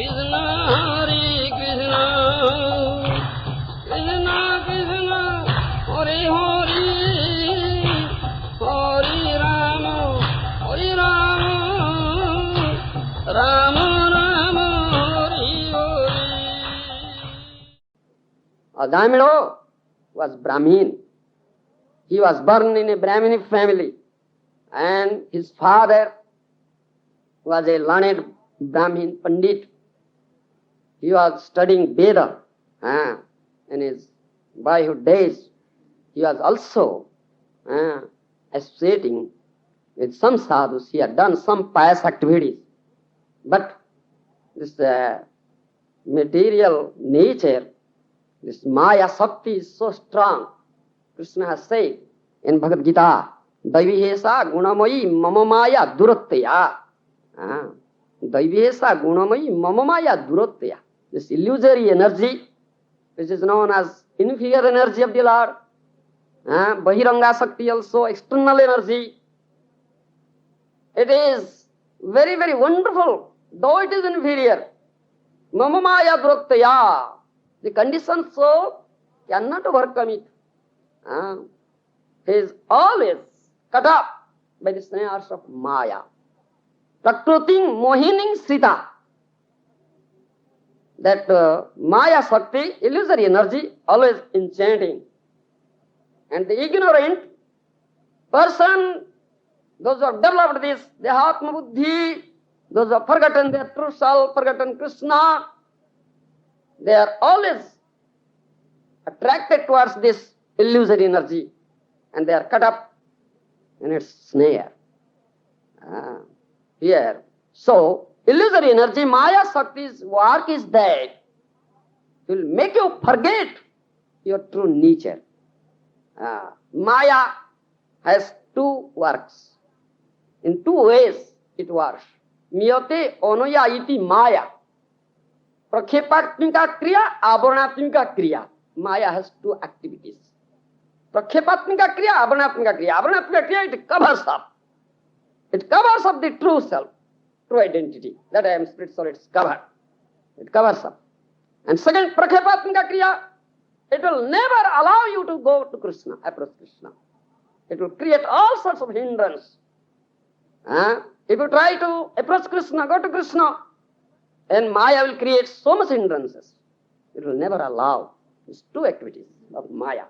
Krishna, Hare Krishna, Krishna Krishna, Hare Hare, Hare Rama, Hare Rama, Rama Rama, Hare Hare. Adamilo was Brahmin. He was born in a Brahminic family, and his father was a learned Brahmin Pandit. He was studying Veda in his boyhood days. He was also associating with some sadhus. He had done some pious activities. But this material nature, this Maya Shakti is so strong. Krishna has said in Bhagavad Gita, Daivihesa gunamayi mama maya duratteya. Daivihesa gunamayi mama maya duratteya. This illusory energy, which is known as inferior energy of the Lord, Bahiranga Shakti also, external energy. It is very, very wonderful, though it is inferior. Mama maya duratteya. The conditioned soul cannot overcome it. He is always cut up by the snares of Maya. Prakruting mohining srita. That Maya Shakti, illusory energy, always enchanting. And the ignorant person, those who have developed this, the Atma Buddhi, those who have forgotten their true self, forgotten Krishna, they are always attracted towards this illusory energy, and they are cut up in its snare. Here. So, illusory energy, Maya Shakti's work is that it will make you forget your true nature. Maya has two works. In two ways it works. Miyate onoya iti Maya. Prakhepatmika kriya, avarnatmika kriya. Maya has two activities. Prakhepatmika kriya, avarnatmika kriya. Avarnatmika kriya, it covers up. It covers up the true self, true identity. That I am spirit soul, it's covered. It covers up. And second, prakhepatmika kriya, it will never allow you to go to Krishna, approach Krishna. It will create all sorts of hindrance. If you try to approach Krishna, go to Krishna, and Maya will create so much hindrances. It will never allow these two activities of Maya.